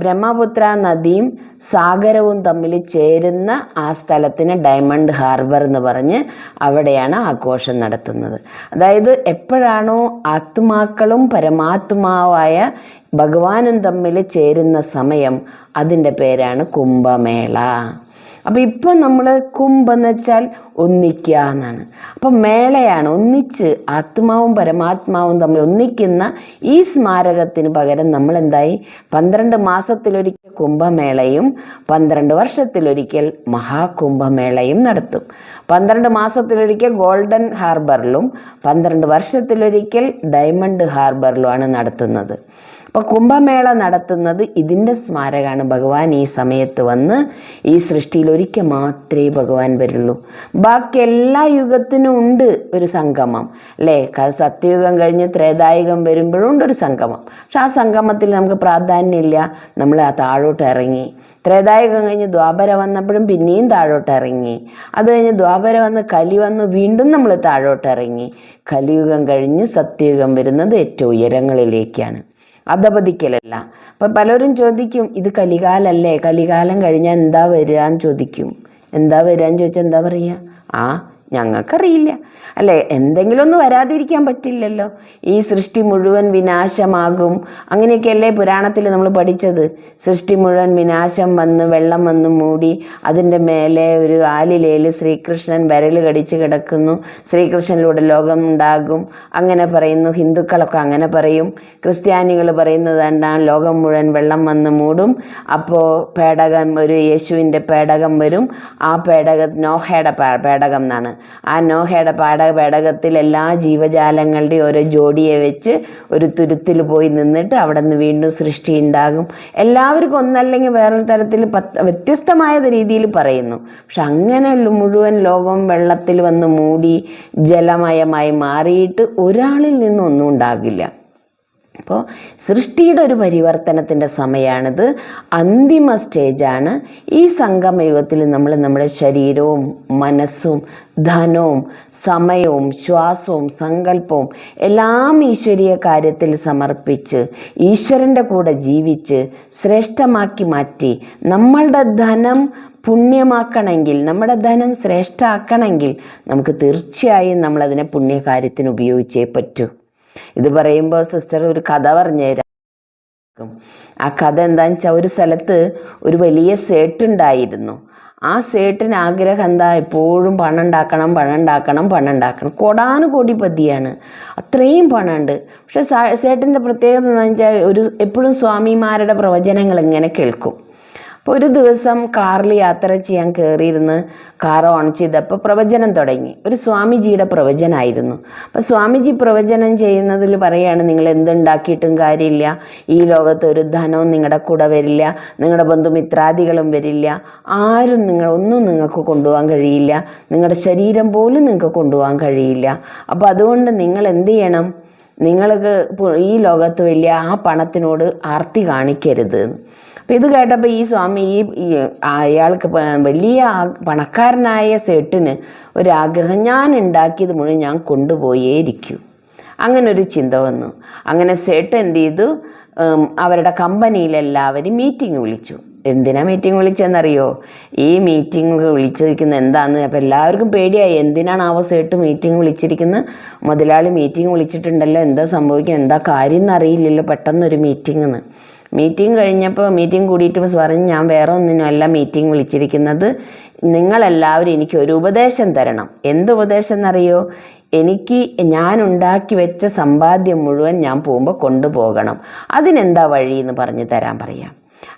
ബ്രഹ്മപുത്ര നദിയും സാഗരവും തമ്മിൽ ചേരുന്ന ആ സ്ഥലത്തിന് ഡയമണ്ട് ഹാർബർ എന്ന് പറഞ്ഞ് അവിടെയാണ് ആഘോഷം നടത്തുന്നത്. അതായത് എപ്പോഴാണോ ആത്മാക്കളും പരമാത്മാവായ ഭഗവാനും തമ്മിൽ ചേരുന്ന സമയം, അതിൻ്റെ പേരാണ് കുംഭമേള. അപ്പം ഇപ്പം നമ്മൾ കുംഭെന്ന് വെച്ചാൽ ഒന്നിക്കുക എന്നാണ്. അപ്പം മേളയാണ്, ഒന്നിച്ച് ആത്മാവും പരമാത്മാവും തമ്മിൽ ഒന്നിക്കുന്ന ഈ സ്മാരകത്തിന് പകരം നമ്മൾ എന്തായി, 12 മാസത്തിലൊരിക്കൽ കുംഭമേളയും 12 വർഷത്തിലൊരിക്കൽ മഹാകുംഭമേളയും നടത്തും. 12 മാസത്തിലൊരിക്കൽ ഗോൾഡൻ ഹാർബറിലും 12 വർഷത്തിലൊരിക്കൽ ഡയമണ്ട് ഹാർബറിലുമാണ് നടത്തുന്നത്. അപ്പോൾ കുംഭമേള നടത്തുന്നത് ഇതിൻ്റെ സ്മാരകമാണ്. ഭഗവാൻ ഈ സമയത്ത് വന്ന് ഈ സൃഷ്ടിയിൽ ഒരിക്കൽ മാത്രമേ ഭഗവാൻ വരുള്ളൂ. ബാക്കി എല്ലാ യുഗത്തിനും ഉണ്ട് ഒരു സംഗമം അല്ലേ. സത്യയുഗം കഴിഞ്ഞ് ത്രേതായുഗം വരുമ്പോഴും ഉണ്ട് ഒരു സംഗമം. പക്ഷെ ആ സംഗമത്തിൽ നമുക്ക് പ്രാധാന്യമില്ല. നമ്മൾ ആ താഴോട്ട് ഇറങ്ങി. ത്രേതായുഗം കഴിഞ്ഞ് ദ്വാപര വന്നപ്പോഴും പിന്നെയും താഴോട്ട് ഇറങ്ങി. അത് കഴിഞ്ഞ് ദ്വാപര വന്ന് കലി വന്ന് വീണ്ടും നമ്മൾ താഴോട്ട് ഇറങ്ങി. കലിയുഗം കഴിഞ്ഞ് സത്യയുഗം വരുന്നത് ഏറ്റവും ഉയരങ്ങളിലേക്കാണ്, അധപതിക്കലല്ല. അപ്പം പലരും ചോദിക്കും, ഇത് കലികാലല്ലേ, കലികാലം കഴിഞ്ഞാൽ എന്താ വരിക എന്ന് ചോദിക്കും. എന്താ വരിക എന്ന് ചോദിച്ചാൽ എന്താ പറയുക? ഞങ്ങൾക്കറിയില്ല അല്ലേ. എന്തെങ്കിലും ഒന്ന് വരാതിരിക്കാൻ പറ്റില്ലല്ലോ. ഈ സൃഷ്ടി മുഴുവൻ വിനാശമാകും, അങ്ങനെയൊക്കെയല്ലേ പുരാണത്തിൽ നമ്മൾ പഠിച്ചത്. സൃഷ്ടി മുഴുവൻ വിനാശം വന്ന് വെള്ളം വന്ന് മൂടി, അതിൻ്റെ മേലെ ഒരു ആലിലയിൽ ശ്രീകൃഷ്ണൻ വിരൽ കടിച്ച് കിടക്കുന്നു, ശ്രീകൃഷ്ണനിലൂടെ ലോകം ഉണ്ടാകും അങ്ങനെ പറയുന്നു. ഹിന്ദുക്കളൊക്കെ അങ്ങനെ പറയും. ക്രിസ്ത്യാനികൾ പറയുന്നത് എന്താണ്, ലോകം മുഴുവൻ വെള്ളം വന്ന് മൂടും, അപ്പോൾ പേടകം, ഒരു യേശുവിൻ്റെ പേടകം വരും. ആ നോഹയുടെ പേടകം എന്നാണ്. ആ നോഹയുടെ പേടകത്തിൽ എല്ലാ ജീവജാലങ്ങളുടെയും ഓരോ ജോഡിയെ വെച്ച് ഒരു തുരുത്തിൽ പോയി നിന്നിട്ട് അവിടെ നിന്ന് വീണ്ടും സൃഷ്ടി ഉണ്ടാകും. എല്ലാവർക്കും ഒന്നല്ലെങ്കിൽ വേറൊരു തരത്തിൽ വ്യത്യസ്തമായ രീതിയിൽ പറയുന്നു. പക്ഷെ അങ്ങനെ മുഴുവൻ ലോകം വെള്ളത്തിൽ വന്ന് മൂടി ജലമയമായി മാറിയിട്ട് ഒരാളിൽ നിന്നൊന്നും ഉണ്ടാകില്ല. അപ്പോൾ സൃഷ്ടിയുടെ ഒരു പരിവർത്തനത്തിൻ്റെ സമയമാണിത്. അന്തിമ സ്റ്റേജാണ്. ഈ സംഗമയുഗത്തിൽ നമ്മൾ നമ്മുടെ ശരീരവും മനസ്സും ധനവും സമയവും ശ്വാസവും സങ്കല്പവും എല്ലാം ഈശ്വരീയ കാര്യത്തിൽ സമർപ്പിച്ച് ഈശ്വരൻ്റെ കൂടെ ജീവിച്ച് ശ്രേഷ്ഠമാക്കി മാറ്റി നമ്മളുടെ ധനം പുണ്യമാക്കണമെങ്കിൽ, നമ്മുടെ ധനം ശ്രേഷ്ഠമാക്കണമെങ്കിൽ നമുക്ക് തീർച്ചയായും നമ്മളതിനെ പുണ്യകാര്യത്തിന് ഉപയോഗിച്ചേ പറ്റൂ. ഇത് പറയുമ്പോൾ സിസ്റ്റർ ഒരു കഥ പറഞ്ഞുതരാം. ആ കഥ എന്താണെന്ന് വെച്ചാൽ, ഒരു സ്ഥലത്ത് ഒരു വലിയ സേട്ടുണ്ടായിരുന്നു. ആ സേട്ടിന് ആഗ്രഹം എന്താ, എപ്പോഴും പണം ഉണ്ടാക്കണം. കോടാനുകോടിപതിയാണ്, അത്രയും പണമുണ്ട്. പക്ഷെ സേട്ടിൻ്റെ പ്രത്യേകത എന്താണെന്ന് വെച്ചാൽ, എപ്പോഴും സ്വാമിമാരുടെ പ്രവചനങ്ങൾ ഇങ്ങനെ കേൾക്കും. അപ്പോൾ ഒരു ദിവസം കാറിൽ യാത്ര ചെയ്യാൻ കയറിയിരുന്ന് കാർ ഓൺ ചെയ്തപ്പോൾ പ്രവചനം തുടങ്ങി. ഒരു സ്വാമിജിയുടെ പ്രവചനമായിരുന്നു. അപ്പോൾ സ്വാമിജി പ്രവചനം ചെയ്യുന്നതിൽ പറയുകയാണ്, നിങ്ങൾ എന്തുണ്ടാക്കിയിട്ടും കാര്യമില്ല, ഈ ലോകത്ത് ഒരു ധനവും നിങ്ങളുടെ കൂടെ വരില്ല, നിങ്ങളുടെ ബന്ധുമിത്രാദികളും വരില്ല, ആരും ഒന്നും നിങ്ങൾക്ക് കൊണ്ടുപോകാൻ കഴിയില്ല, നിങ്ങളുടെ ശരീരം പോലും നിങ്ങൾക്ക് കൊണ്ടുപോകാൻ കഴിയില്ല. അപ്പോൾ അതുകൊണ്ട് നിങ്ങൾ എന്ത് ചെയ്യണം, നിങ്ങൾക്ക് ഈ ലോകത്ത് വലിയ ആ പണത്തിനോട് ആർത്തി കാണിക്കരുത്. അപ്പം ഇത് കേട്ടപ്പോൾ ഈ സ്വാമി അയാൾക്ക് വലിയ പണക്കാരനായ സേട്ടിന് ഒരാഗ്രഹം, ഞാൻ ഉണ്ടാക്കിയത് മുഴുവൻ ഞാൻ കൊണ്ടുപോയേ ഇരിക്കൂ. അങ്ങനെ ഒരു ചിന്ത വന്നു. അങ്ങനെ സേട്ട് എന്ത് ചെയ്തു, അവരുടെ കമ്പനിയിലെല്ലാവരും മീറ്റിംഗ് വിളിച്ചു. എന്തിനാ മീറ്റിംഗ് വിളിച്ചതെന്നറിയോ? ഈ മീറ്റിംഗ് വിളിച്ചിരിക്കുന്നത് എന്താണെന്ന്. അപ്പോൾ എല്ലാവർക്കും പേടിയായി, എന്തിനാണ് സേട്ട് മീറ്റിംഗ് വിളിച്ചിരിക്കുന്നത്, മുതലാളി മീറ്റിംഗ് വിളിച്ചിട്ടുണ്ടല്ലോ, എന്താ സംഭവിക്കുക, എന്താ കാര്യം എന്നറിയില്ലല്ലോ, പെട്ടെന്നൊരു മീറ്റിംഗ്. മീറ്റിംഗ് കഴിഞ്ഞപ്പോൾ മീറ്റിംഗ് കൂടിയിട്ട് പറഞ്ഞ്, ഞാൻ വേറെ ഒന്നിനുമല്ല മീറ്റിംഗ് വിളിച്ചിരിക്കുന്നത്, നിങ്ങളെല്ലാവരും എനിക്കൊരു ഉപദേശം തരണം. എന്ത് ഉപദേശം എന്നറിയോ? ഞാൻ ഉണ്ടാക്കി വെച്ച സമ്പാദ്യം മുഴുവൻ ഞാൻ പോകുമ്പോൾ കൊണ്ടുപോകണം. അതിനെന്താ വഴി എന്ന് പറഞ്ഞ് തരാൻ പറയാം.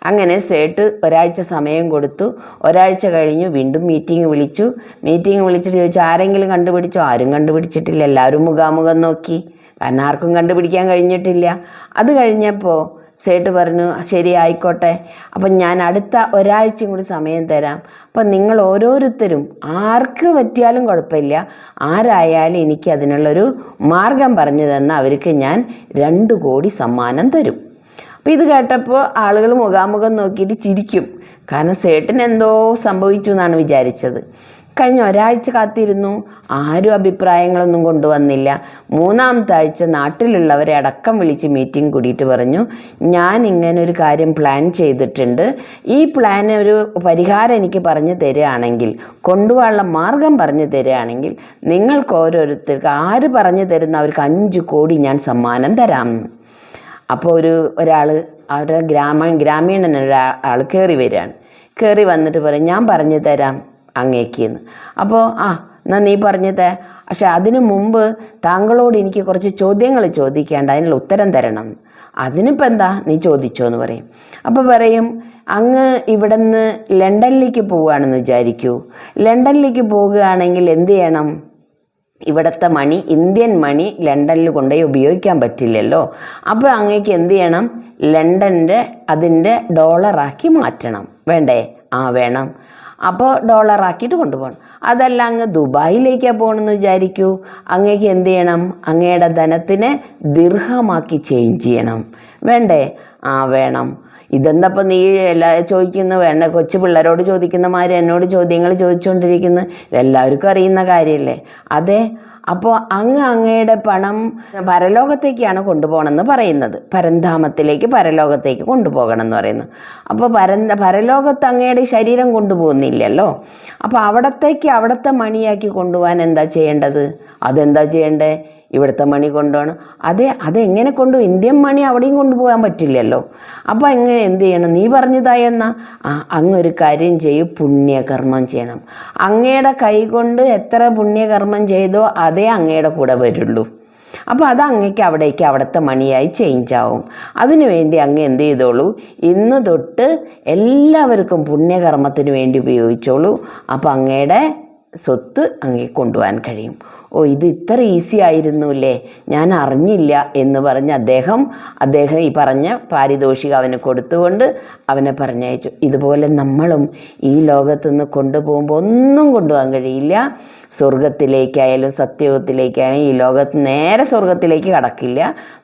അങ്ങനെ സേട്ട് ഒരാഴ്ച സമയം കൊടുത്തു. ഒരാഴ്ച കഴിഞ്ഞു വീണ്ടും മീറ്റിംഗ് വിളിച്ചിട്ട് ചോദിച്ചു, ആരെങ്കിലും കണ്ടുപിടിച്ചോ? ആരും കണ്ടുപിടിച്ചിട്ടില്ല. എല്ലാവരും മുഖാമുഖം നോക്കി, കാരണം ആർക്കും കണ്ടുപിടിക്കാൻ കഴിഞ്ഞിട്ടില്ല. അത് കഴിഞ്ഞപ്പോൾ സേട്ട് പറഞ്ഞു ശരി ആയിക്കോട്ടെ, അപ്പം ഞാൻ അടുത്ത ഒരാഴ്ചയും കൂടി സമയം തരാം. അപ്പം നിങ്ങൾ ഓരോരുത്തരും ആർക്ക് പറ്റിയാലും കുഴപ്പമില്ല, ആരായാലും എനിക്ക് അതിനുള്ളൊരു മാർഗം പറഞ്ഞു തന്ന അവർക്ക് ഞാൻ 2 കോടി സമ്മാനം തരും. അപ്പം ഇത് കേട്ടപ്പോൾ ആളുകൾ മുഖാമുഖം നോക്കിയിട്ട് ചിരിക്കും. കാരണം സേട്ടിന് എന്തോ സംഭവിച്ചു എന്നാണ് വിചാരിച്ചത്. കഴിഞ്ഞ ഒരാഴ്ച കാത്തിരുന്നു, ആരും അഭിപ്രായങ്ങളൊന്നും കൊണ്ടുവന്നില്ല. 3-ാമത്തെ ആഴ്ച നാട്ടിലുള്ളവരെ അടക്കം വിളിച്ച് മീറ്റിംഗ് കൂടിയിട്ട് പറഞ്ഞു, ഞാൻ ഇങ്ങനെ ഒരു കാര്യം പ്ലാൻ ചെയ്തിട്ടുണ്ട്, ഈ പ്ലാൻ ഒരു പരിഹാരം എനിക്ക് പറഞ്ഞു തരികയാണെങ്കിൽ, കൊണ്ടുപോകാനുള്ള മാർഗം പറഞ്ഞു തരികയാണെങ്കിൽ നിങ്ങൾക്ക് ഓരോരുത്തർക്ക് ആര് പറഞ്ഞു തരുന്ന അവർക്ക് 5 കോടി ഞാൻ സമ്മാനം തരാമെന്ന്. അപ്പോൾ ഒരാൾ അവരുടെ ഗ്രാമീണനൊരാൾ കയറി വരികയാണ്. കയറി വന്നിട്ട് പറയും, ഞാൻ പറഞ്ഞു തരാം അങ്ങേക്കെന്ന്. അപ്പോൾ എന്നാൽ നീ പറഞ്ഞത്, പക്ഷെ അതിനു മുമ്പ് താങ്കളോട് എനിക്ക് കുറച്ച് ചോദ്യങ്ങൾ ചോദിക്കേണ്ട, അതിനുള്ള ഉത്തരം തരണം. അതിനിപ്പോൾ എന്താ, നീ ചോദിച്ചോ എന്ന് പറയും. അപ്പോൾ പറയും, അങ്ങ് ഇവിടെ നിന്ന് ലണ്ടനിലേക്ക് പോവുകയാണെന്ന് വിചാരിക്കൂ. ലണ്ടനിലേക്ക് പോവുകയാണെങ്കിൽ എന്ത് ചെയ്യണം? ഇവിടുത്തെ മണി, ഇന്ത്യൻ മണി ലണ്ടനിൽ കൊണ്ടുപോയി ഉപയോഗിക്കാൻ പറ്റില്ലല്ലോ. അപ്പോൾ അങ്ങേക്ക് എന്ത് ചെയ്യണം? അതിൻ്റെ ഡോളറാക്കി മാറ്റണം. വേണ്ടേ? വേണം. അപ്പോൾ ഡോളറാക്കിയിട്ട് കൊണ്ടുപോകണം. അതല്ല അങ്ങ് ദുബായിലേക്കാണ് പോകണമെന്ന് വിചാരിക്കൂ. അങ്ങേക്ക് എന്ത് ചെയ്യണം? അങ്ങയുടെ ധനത്തിനെ ദിർഹമാക്കി ചേഞ്ച് ചെയ്യണം. വേണ്ടേ? വേണം. ഇതെന്തപ്പോൾ നീ ചോദിക്കുന്നു? വേണ്ട, കൊച്ചു പിള്ളേരോട് ചോദിക്കുന്ന മാതിരി എന്നോട് ചോദ്യങ്ങൾ ചോദിച്ചുകൊണ്ടിരിക്കുന്നു. ഇതെല്ലാവർക്കും അറിയുന്ന കാര്യമല്ലേ? അതെ. അപ്പോൾ അങ്ങയുടെ പണം പരലോകത്തേക്കാണ് കൊണ്ടുപോകണമെന്ന് പറയുന്നത്. പരലോകത്തേക്ക് കൊണ്ടുപോകണം എന്ന് പറയുന്നത്. അപ്പോൾ പരലോകത്ത് അങ്ങയുടെ ശരീരം കൊണ്ടുപോകുന്നില്ലല്ലോ. അപ്പോൾ അവിടത്തെ മണിയാക്കി കൊണ്ടുപോകാൻ എന്താ ചെയ്യേണ്ടത്? അതെന്താ ചെയ്യേണ്ടേ? ഇവിടുത്തെ മണി കൊണ്ടുപോകണം. അതെങ്ങനെ കൊണ്ടുപോകും? ഇന്ത്യൻ മണി അവിടെയും കൊണ്ടുപോകാൻ പറ്റില്ലല്ലോ. അപ്പോൾ എങ്ങനെ എന്ത് ചെയ്യണം? നീ പറഞ്ഞതായെന്നാ അങ്ങൊരു കാര്യം ചെയ്യും, പുണ്യകർമ്മം ചെയ്യണം. അങ്ങയുടെ കൈ കൊണ്ട് എത്ര പുണ്യകർമ്മം ചെയ്തോ അതേ അങ്ങയുടെ കൂടെ വരുള്ളൂ. അപ്പോൾ അത് അങ്ങേക്ക് അവിടുത്തെ മണിയായി ചേഞ്ച് ആവും. അതിനുവേണ്ടി അങ്ങ് എന്ത് ചെയ്തോളൂ, ഇന്ന് തൊട്ട് എല്ലാവർക്കും പുണ്യകർമ്മത്തിന് വേണ്ടി ഉപയോഗിച്ചോളൂ. അപ്പോൾ അങ്ങയുടെ സ്വത്ത് അങ്ങേ കൊണ്ടുപോകാൻ കഴിയും. ഇത് ഇത്ര ഈസി ആയിരുന്നു അല്ലേ, ഞാൻ അറിഞ്ഞില്ല എന്ന് പറഞ്ഞ് അദ്ദേഹം ഈ പറഞ്ഞ പാരിതോഷികം അവന് കൊടുത്തുകൊണ്ട് അവനെ പറഞ്ഞയച്ചു. ഇതുപോലെ നമ്മളും ഈ ലോകത്തുനിന്ന് കൊണ്ടുപോകുമ്പോൾ ഒന്നും കൊണ്ടുപോകാൻ കഴിയില്ല. സ്വർഗത്തിലേക്കായാലും സത്യയുഗത്തിലേക്കായാലും ഈ ലോകത്ത് നേരെ സ്വർഗത്തിലേക്ക് കടക്കില്ല.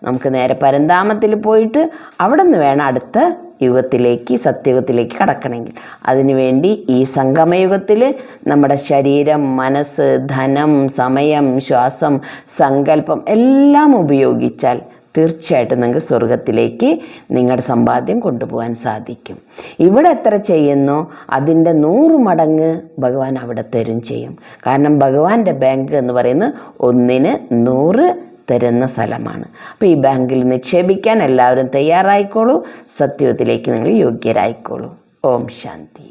നമുക്ക് നേരെ പരന്താമത്തിൽ പോയിട്ട് അവിടെ നിന്ന് വേണം അടുത്ത സത്യയുഗത്തിലേക്ക് കടക്കണമെങ്കിൽ. അതിനുവേണ്ടി ഈ സംഗമയുഗത്തിൽ നമ്മുടെ ശരീരം, മനസ്സ്, ധനം, സമയം, ശ്വാസം, സങ്കല്പം എല്ലാം ഉപയോഗിച്ചാൽ തീർച്ചയായിട്ടും നിങ്ങൾക്ക് സ്വർഗത്തിലേക്ക് നിങ്ങളുടെ സമ്പാദ്യം കൊണ്ടുപോകാൻ സാധിക്കും. ഇവിടെ എത്ര ചെയ്യുന്നോ അതിൻ്റെ 100 മടങ്ങ് ഭഗവാൻ അവിടെ തരും ചെയ്യും. കാരണം ഭഗവാന്റെ ബാങ്ക് എന്ന് പറയുന്നത് 1-ന് 100 തരുന്ന സ്ഥലമാണ്. അപ്പോൾ ഈ ബാങ്കിൽ നിക്ഷേപിക്കാൻ എല്ലാവരും തയ്യാറായിക്കോളൂ. സത്യത്തിലേക്ക് നിങ്ങൾ യോഗ്യരായിക്കോളൂ. ഓം ശാന്തി.